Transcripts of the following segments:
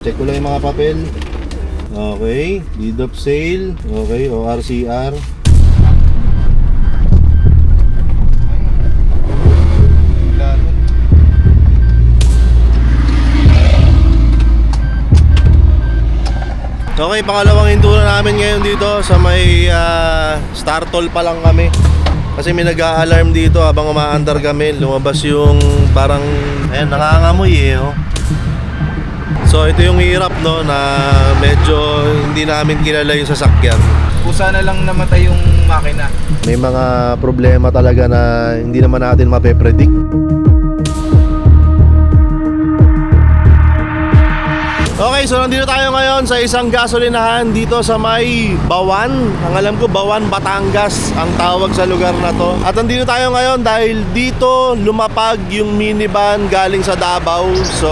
Check ko lang yung mga papel. Okay, deed of sale. Okay, ORCR. Okay, pangalawang hintuan namin ngayon dito sa may Startol pa lang kami. Kasi may nag-a-alarm dito habang umaandar kami. Lumabas yung parang, ayan, nangangamoy oh. So ito yung hirap no, na medyo hindi namin kilala yung sasakyan. Kusa na lang namatay yung makina. May mga problema talaga na hindi naman natin mape-predict. Okay, so nandito tayo ngayon sa isang gasolinahan dito sa may Bawan. Ang alam ko, Bawan, Batangas ang tawag sa lugar na to. At nandito tayo ngayon dahil dito lumapag yung minivan galing sa Davao. So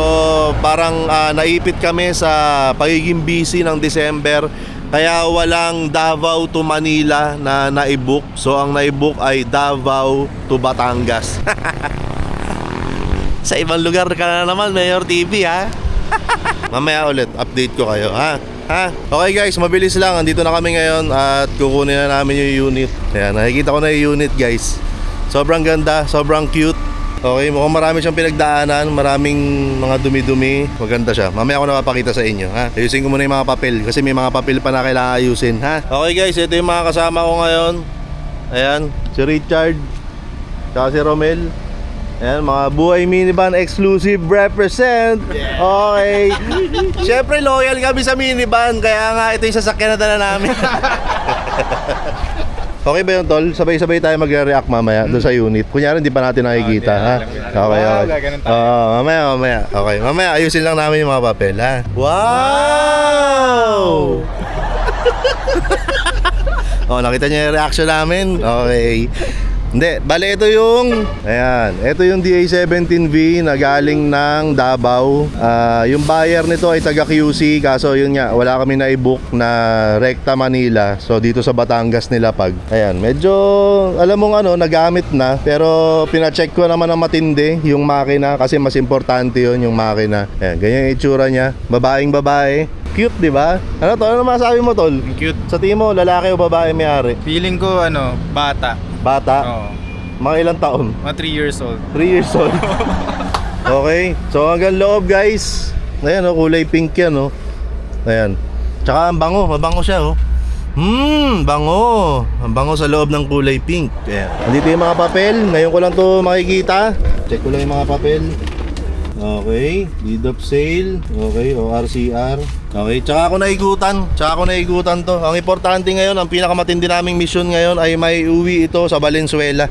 parang naipit kami sa pagiging busy ng December. Kaya walang Davao to Manila na naibook. So ang naibook ay Davao to Batangas. Sa ibang lugar ka na naman, Mayor TV ha. Mamaya ulit, update ko kayo, ha? Okay guys, mabilis lang. Andito na kami ngayon at kukunin na namin yung unit. Ayan, nakikita ko na yung unit guys. Sobrang ganda, sobrang cute. Okay, mukhang marami siyang pinagdaanan. Maraming mga dumi-dumi. Maganda siya. Mamaya ako napapakita sa inyo, ha? Ayusin ko muna yung mga papel kasi may mga papel pa na kailangan ayusin, ha? Okay guys, ito yung mga kasama ko ngayon. Ayan, si Richard saka si Romel. Ayan, mga Buhay Minivan exclusive represent. Okay. Siyempre loyal kami sa minivan. Kaya nga ito yung sasakyan na dala namin. Okay ba yun, tol? Sabay-sabay tayo magre-react mamaya doon sa unit. Kunyari hindi pa natin nakikita, ha? Okay, okay. Mamaya. Okay, mamaya ayusin lang namin yung mga papel, ha? Wow! Oh, nakita niyo yung reaction namin? Okay. Hindi, bale ito yung ayan, ito yung DA17V na galing ng Davao. Yung buyer nito ay taga QC, kaso yun nga, wala kami na-i-book na Recta Manila. So dito sa Batangas nilapag. Ayan, medyo alam mong ano, nagamit na, pero pina-check ko naman ng matindi yung makina kasi mas importante yun, yung makina. Ayan, ganyan yung itsura niya. Babaeng babae. Cute, di ba? Ano to? Ano masabi mo, tol? Cute. Sa tingin mo, lalaki o babae may-ari? Feeling ko bata. Bata? Oo. Mga ilang taon? Mga 3 years old. 3 years old. Okay. So hanggang loob guys. Ayan oh, kulay pink yan oh. Ayan. Tsaka ang bango. Mabango siya oh. Bango. Ang bango sa loob ng kulay pink. Ayan. Nandito yung mga papel. Ngayon ko lang to makikita. Check ko lang yung mga papel. Okay. Deed of sale. Okay. ORCR. Okay. Tsaka ako naigutan to. Ang importante ngayon, ang pinakamatindi naming mission ngayon ay may uwi ito sa Valenzuela.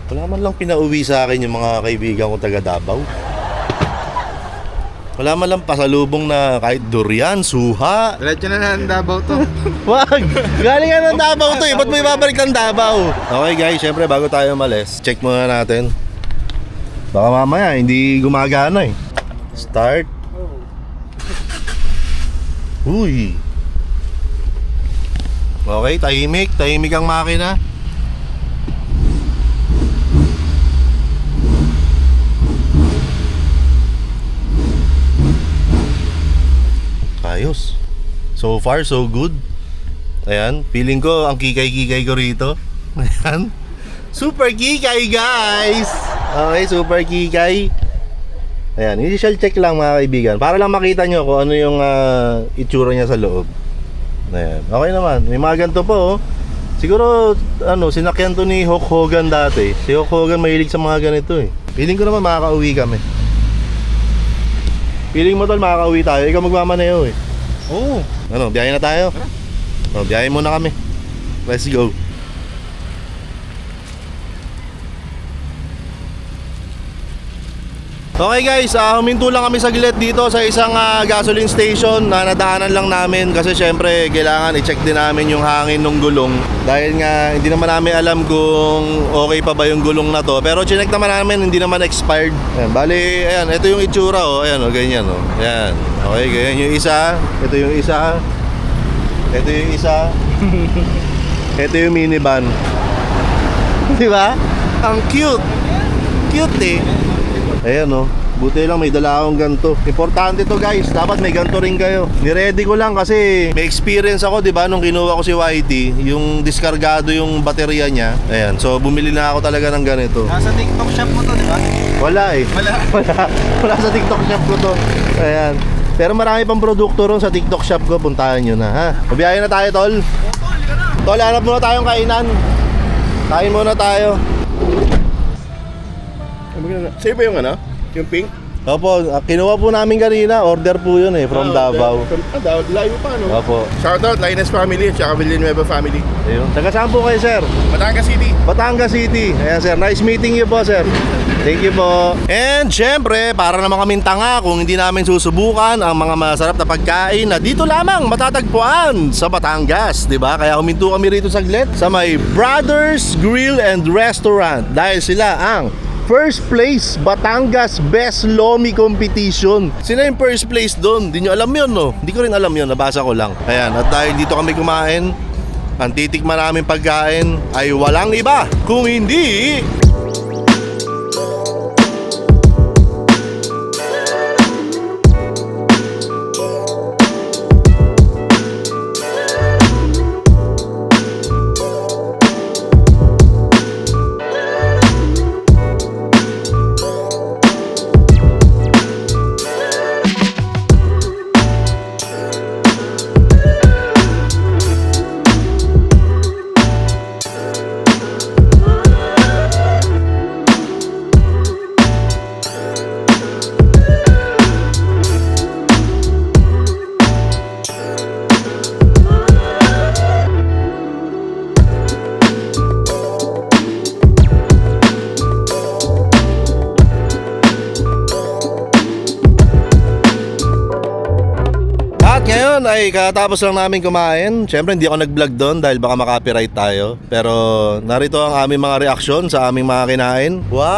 Wala man lang pinauwi sa akin yung mga kaibigan ko taga Davao. Wala man lang pasalubong na kahit durian, suha. Diretso na ng Davao to. Wag! Galing nga ng Davao to eh. Ba't mo ibabalik ng Davao? Okay guys, syempre bago tayo umalis, check muna natin. Baka mamaya hindi gumagana eh. Start. Uy. Okay, tahimik ang makina. Ayos. So far, so good. Ayan, feeling ko ang kikay-kikay ko rito. Ayan. Super kikay, guys! Okay, super kikay. Ayan, initial check lang mga kaibigan. Para lang makita nyo kung ano yung itsura niya sa loob. Ayan, okay naman. May mga ganito po, oh. Siguro, sinakyan to ni Hulk Hogan dati. Si Hulk Hogan mahilig sa mga ganito eh. Feeling ko naman makaka-uwi kami. Feeling mo tol, makaka-uwi tayo. Ikaw magmamaneho eh. Oo. Ano, biyahe na tayo? Oh, biyahe muna kami. Let's go. Okay guys, huminto lang kami saglit dito sa isang gasoline station na nadaanan lang namin kasi syempre kailangan i-check din namin yung hangin ng gulong dahil nga hindi naman namin alam kung okay pa ba yung gulong na to, pero chinek naman namin, hindi naman expired. Ayan, bali, ayan, ito yung itsura oh, ayan oh, ganyan oh. Ayan. Okay, ganyan yung isa, ito yung isa. Ito yung isa. Ito yung minivan. Di ba? Ang cute. Cute eh. Ayan oh. Buti lang may dala akong ganito. Importante to guys, dapat may ganito rin kayo. Niready ko lang kasi may experience ako, di ba, nung kinuha ko si YT, yung diskargado yung baterya niya. Ayan, so bumili na ako talaga ng ganito. Nasa TikTok shop mo to, di ba? Wala eh. Wala sa TikTok shop ko to. Ayan. Pero marami pang produkto ron sa TikTok shop ko. Puntahan nyo na ha. Mabiyahe na tayo, tol. Tol, hanap muna tayong kainan. Kain muna tayo. Sa'yo ba yung ano? Yung pink? Opo, kinuha po namin kanina. Order po yun eh, from Davao. Layo pa, no? Opo. Shoutout, Linus family, tsaka Villanueva family. Ayun. Taga saan po kayo, sir? Batangas City. Batangas City. Ayan, sir. Nice meeting you po, sir. Thank you po. And syempre, para naman kaming tanga kung hindi namin susubukan ang mga masarap na pagkain na dito lamang matatagpuan sa Batangas, di ba? Kaya huminto kami rito saglit sa may Brothers Grill and Restaurant dahil sila ang first place Batangas Best Lomi Competition. Sila yung first place doon. Hindi nyo alam yun, no? Hindi ko rin alam yun. Nabasa ko lang. Ayan. At dahil dito kami kumain, ang titikman namin pagkain ay walang iba kung hindi... Ngayon ay katapos lang namin kumain. Siyempre hindi ako nag-vlog doon dahil baka makapiright tayo. Pero narito ang aming mga reaksyon sa aming mga kinain. Wow!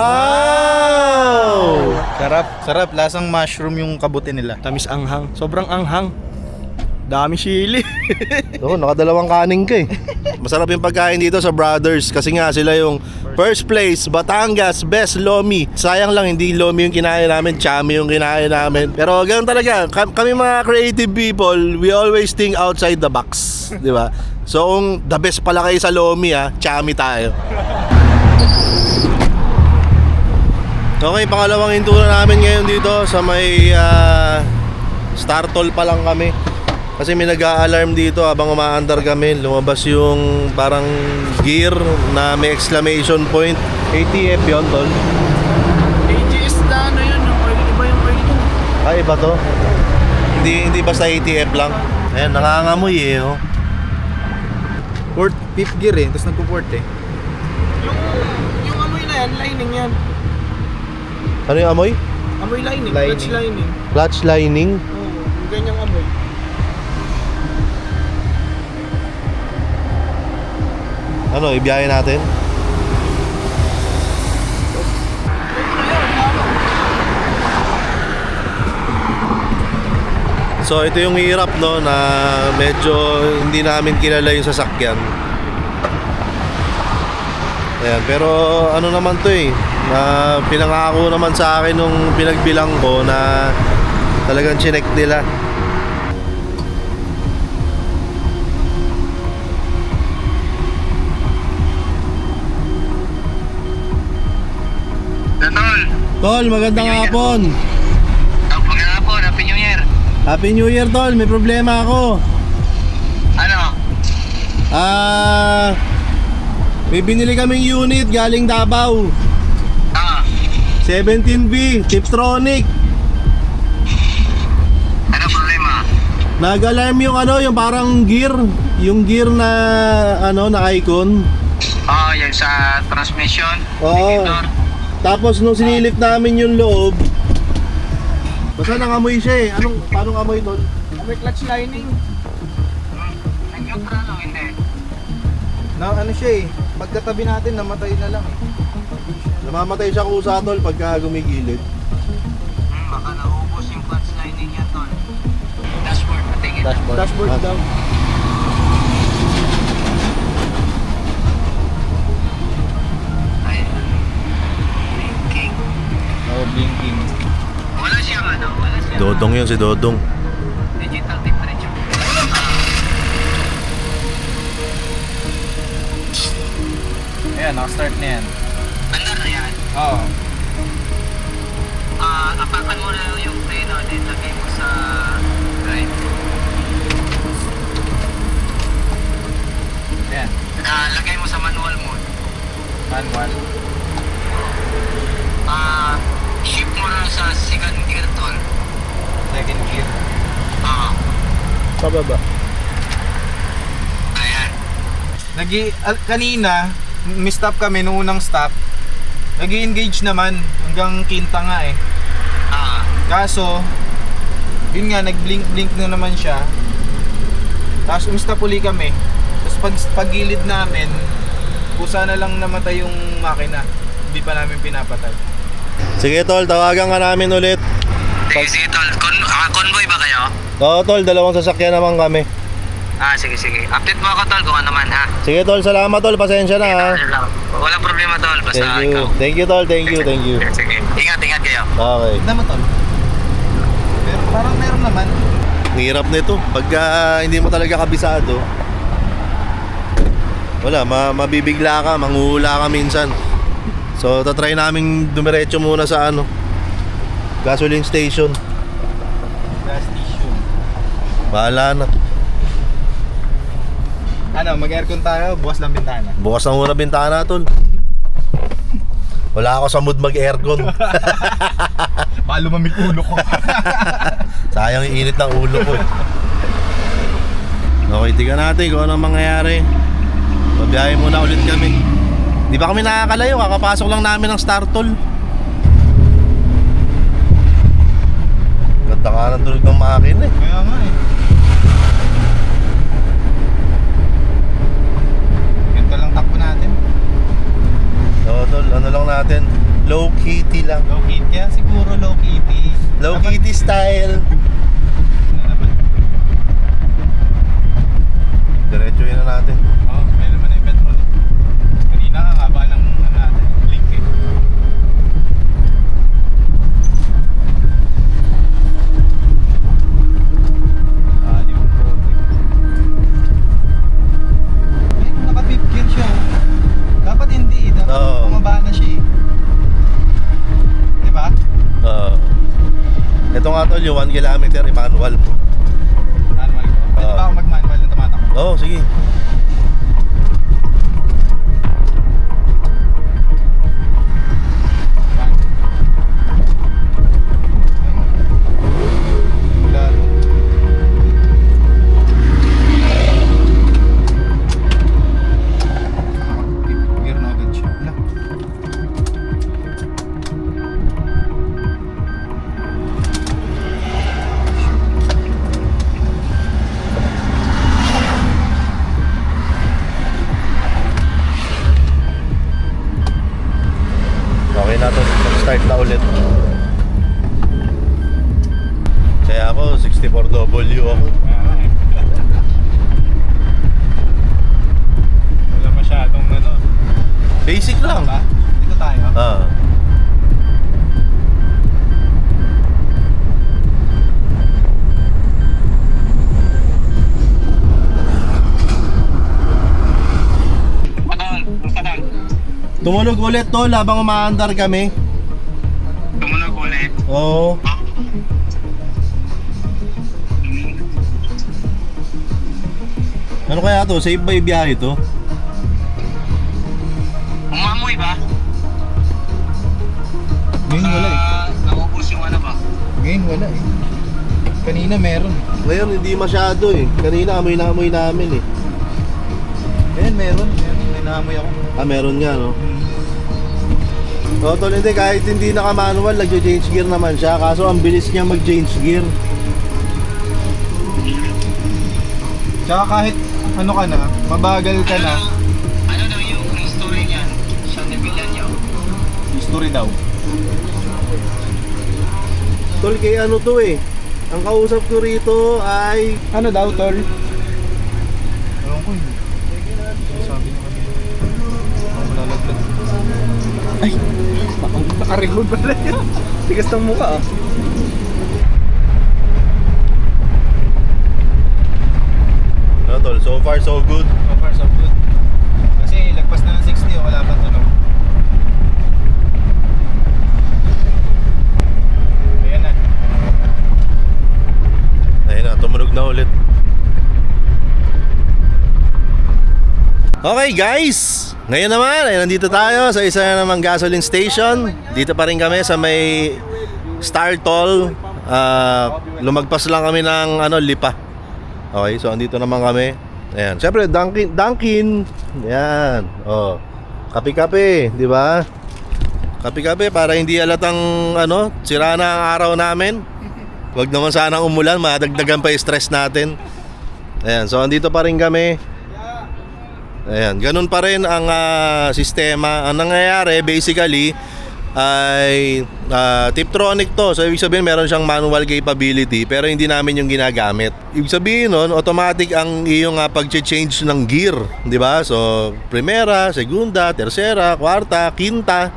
Sarap. Sarap. Lasang mushroom yung kabuti nila. Tamis anghang. Sobrang anghang. Dami sili. Oo, nakadalawang kanin ka eh. Masarap yung pagkain dito sa Brothers kasi nga sila yung first place Batangas Best Lomi. Sayang lang hindi Lomi yung kinain namin, Chami yung kinain namin. Pero ganoon talaga, kami mga creative people, we always think outside the box, di ba? So kung the best pala kayo sa Lomi Chami tayo. Okay, pangalawang hinto na namin ngayon dito sa may Startol pa lang kami. Kasi may nag-a-alarm dito habang umaandar kami. Lumabas yung parang gear na may exclamation point. ATF yun, tol. AGS na ano yun, oil, iba yung oil yun. Ay, iba to. Hindi basta ATF lang. Ayan, nangangamoy eh. Oh. Port, fifth gear eh. Tapos nagpo-port eh. Yung amoy na yan, lining yan. Ano yung amoy? Amoy lining, Lining. clutch lining. Clutch lining. Oo, yung ganyang amoy. Ano, ibiyahe natin? So ito yung hirap no na medyo hindi namin kilala yung sasakyan. Ayan, pero ano naman to eh na pinangako naman sa akin nung pinagbilang ko na talagang chinek nila. Tol, magandang hapon. Magandang hapon, Happy New Year. Happy New Year, Tol. May problema ako. Ano? May binili kaming unit galing Davao. Ah, 17B, Tiptronic. ano problema? Nag-alarm yung yung parang gear, yung gear na na icon. Oh, yan sa transmission. Oo. Indicator. Tapos nung sinilip namin yung loob, basta nangamoy siya eh. Paano amoy doon? Amoy clutch lining. Nag-neutral o hindi? Na ano siya eh. Pagkatabi natin, namatay na lang eh. Namamatay siya kusa, Tol, pagka gumigilid. Baka naubos yung clutch lining niya, tol. Dashboard, patingin. Dashboard Ah. down. Ay, blinking. Oh, blinking. Dodong yun, si Dodong. Digital temperature. Ayan, naka-start na yan. Andar na yan. Oo. Apakan mo na yung preno, then lagay mo sa drive. Ayan, Lagay mo sa manual mode. manual. Shift mo lang sa second gear, tol. Second gear. Pababa. Ayan. Kanina, mi-stop kami nung unang stop. Nag-engage naman hanggang quinta nga eh. Kaso, yun nga, nag-blink-blink na naman siya. Tapos umistop uli kami. Tapos pag-gilid namin, kusa na lang namatay yung makina. Hindi pa namin pinapatay. Sige tol, tawagan ka namin ulit. Sige, tol. Convoy ba kayo? Oo tol, dalawang sasakyan naman kami. Sige. Update mo ako, tol, kung ano man, ha? Sige tol, salamat tol, pasensya na ha. Walang problema, tol. Basta Thank you. ikaw. Thank you tol, thank you. Sige. Ingat kayo. Okay. Naman tol. Pero parang meron naman. Ang hirap nito. Pagka hindi mo talaga kabisado, wala, mabibigla ka, manghuhula ka minsan. So, tatry namin dumiretso muna sa gasoline station. Gas station. Bahala na. Mag-aircon tayo, bukas lang bintana. Bukas na muna bintana tol. Wala ako sa mood mag-aircon. Baka lumamig ulo ko. Sayang yung init ng ulo ko. Okay, tingnan natin kung anong mangyayari. Pabiyahe muna ulit kami. Di ba kami nakakalayo? Kakapasok lang namin ng Startol. Ganda ka ng tulog ng makina eh. Kaya nga eh. Ganito lang takbo natin. Oo tol, ano lang natin, low kitty lang. Low kitty yan, siguro low kitty. Low kitty style. Ano naman? Diretso yun na natin. Oo, may naman na yung petrol eh. Kanina nga haba ng natin, link eh. Di mo protect. Ayun, naka-fifth gear siya. Dapat hindi eh, dapat Oo. bumaba na siya eh. Diba? Ito nga tol, yung 1 kilometer, i-manual mo. Manual ko. Pwede ba ako mag-manual ng tumatakbo? Oo, sige. Gear na agad siya. Wala. Okay na to, mag-start na ulit. Kaya ako, 64W ako. Wala masyadong Basic lang. Ba? Dito tayo. Tumunog ulit tol habang umaandar kami. Tumunog ulit. Oo. Ano kaya to? Save ba yung biyahe to? Umamoy ba? Ngayon wala eh. Naubos yung ano ba? Ngayon wala eh. Kanina meron. Ngayon hindi masyado eh. Kanina amoy na amoy namin eh. Ngayon meron. May naamoy ako. Meron nga no. Tol, hindi, kahit hindi naka-manual, nag-change gear naman siya. Kaso ang bilis niya mag-change gear. Tsaka kahit ano ka na, mabagal ka na, Ano daw yung history niyan? Sa nabilan niyo? history daw. Tol, kay ano to eh. Ang kausap ko rito ay... Ano daw, tol? Ewan ko yun. Sabi niya kanina. Malalaglag. Ay! Naka-record pala yun. Tigas ng mukha ah. So far so good. So far so good. Kasi lagpas na ng 60 o wala pa tunog. Ayan na. Ayun na, tumunog na ulit. Okay guys, ngayon naman ay nandito tayo sa isa na namang gasoline station. Dito pa rin kami sa may Star Toll. Lumagpas lang kami ng Lipa. Okay, so andito naman kami. Ayan, syempre Dunkin. Ayan. Oh. Kape-kape, di ba? Kape-kape para hindi halatang sira na ang araw namin. Wag naman sanang umulan, madagdagan pa yung stress natin. Ayan, so andito pa rin kami. Ayan, ganun pa rin ang sistema. Ang nangyayari basically ay Tiptronic to. So ibig sabihin meron siyang manual capability pero hindi namin yung ginagamit. Ibig sabihin nun, automatic ang iyong pag-change ng gear, di ba? So primera, segunda, tercera, kwarta, quinta.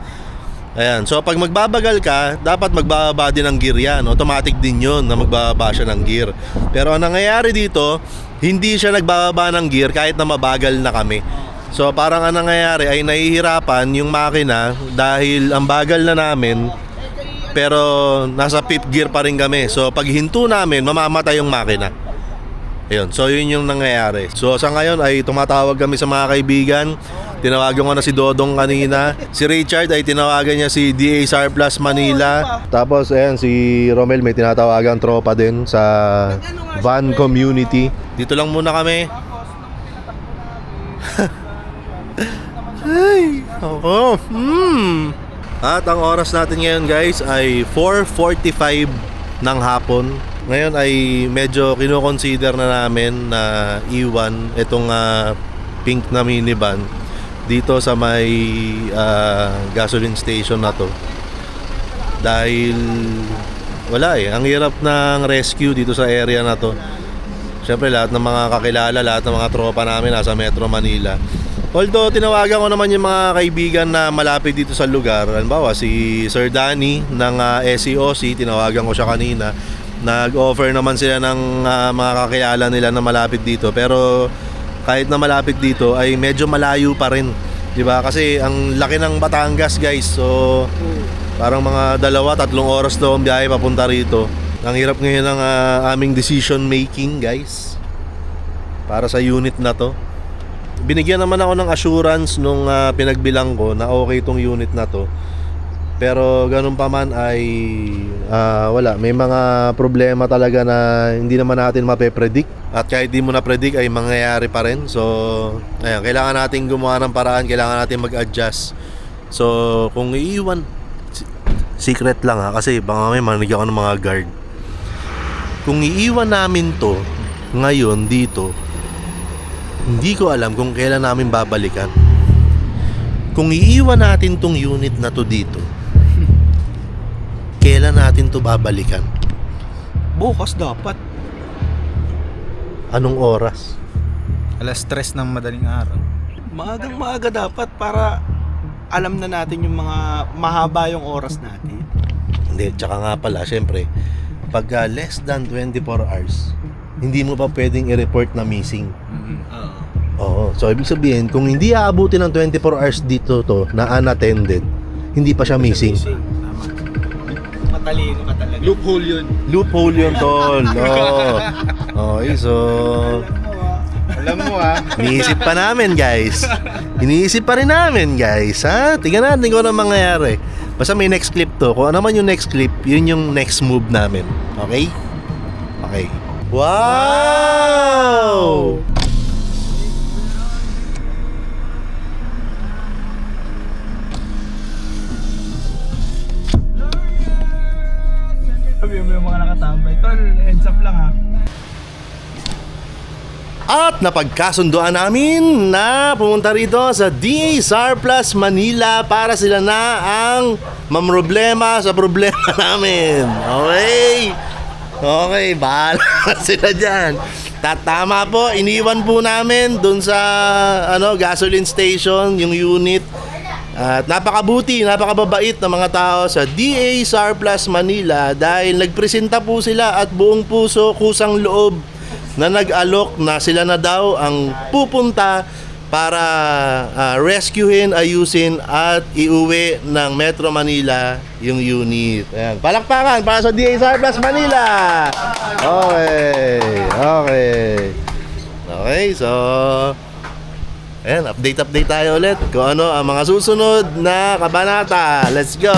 Ayan, so pag magbabagal ka, dapat magbababa din ng gear yan. Automatic din yun na magbababa siya ng gear. Pero ang nangyayari dito, hindi siya nagbababa ng gear kahit na mabagal na kami. So parang ang nangyayari ay nahihirapan yung makina dahil ang bagal na namin pero nasa fifth gear pa rin kami. So pag hinto namin, mamamatay yung makina. Ayun, so yun yung nangyayari. So sa ngayon ay tumatawag kami sa mga kaibigan. Tinawagan ko na si Dodong kanina. Si Richard ay tinawagan niya si DA SAR Plus Manila. Tapos ayan, si Romel may tinatawagan tropa din sa van community. Dito lang muna kami. Ay, ako. At ang oras natin ngayon guys ay 4:45 ng hapon. Ngayon ay medyo kino-consider na namin na iwan itong pink na minivan dito sa may gasoline station na to. Dahil wala ang hirap ng rescue dito sa area na to. Siyempre lahat ng mga kakilala, lahat ng mga tropa namin nasa Metro Manila. Although tinawagan ko naman yung mga kaibigan na malapit dito sa lugar. Halimbawa si Sir Danny ng SEOC, tinawagan ko siya kanina. Nag-offer naman sila ng mga kakilala nila na malapit dito. Pero kahit na malapit dito ay medyo malayo pa rin, 'di ba? Kasi ang laki ng Batangas, guys. So parang mga 2-3 oras daw ang biyahe papunta rito. Ang hirap ngayon ng aming decision making, guys. Para sa unit na 'to. Binigyan naman ako ng assurance nung pinagbilang ko na okay tong unit na 'to. Pero ganun pa man ay wala, may mga problema talaga na hindi naman natin mape-predict. At kahit di mo na-predict ay mangyayari pa rin. So, ayan, kailangan natin gumawa ng paraan, kailangan natin mag-adjust. So, kung iiwan, secret lang kasi baka may manig ako ng mga guard. Kung iiwan namin to ngayon dito, hindi ko alam kung kailan namin babalikan. Kung iiwan natin tong unit na to dito, kailan natin to babalikan? Bukas dapat. Anong oras? Alas 3 ng madaling araw. Maagang maaga dapat para alam na natin yung mga mahaba yung oras natin. Hindi, tsaka nga pala, syempre, pag less than 24 hours, hindi mo pa pwedeng i-report na missing. Oo. So, ibig sabihin, kung hindi aabutin ng 24 hours dito to na unattended, hindi pa siya missing. Matalino ka talaga. Loophole yun. Loophole yun, tol. Oo. Okay, so Alam mo iniisip pa namin, guys. Iniisip pa rin namin, guys. Ha? Tingnan natin kung ano mangyayari. Basta may next clip to. Kung ano man yung next clip, yun yung next move namin. Okay? Okay. Wow! Sabi mo yung mga nakatambay. Tol, heads up lang ha. At napagkasunduan namin na pumunta rito sa DA SAR Plus Manila para sila na ang mamroblema sa problema namin. Okay? Okay, bahala sila dyan. Tama po, iniwan po namin dun sa gasoline station, yung unit. At napakabuti, napakababait ng mga tao sa DA SAR Plus Manila dahil nagpresenta po sila at buong puso, kusang loob na nag-alok na sila na daw ang pupunta para rescuehin, ayusin at iuwi ng Metro Manila yung unit. Ayan. Palakpakan para sa DSR Plus Manila! Okay, so ayan, update tayo ulit kung ano ang mga susunod na kabanata. Let's go!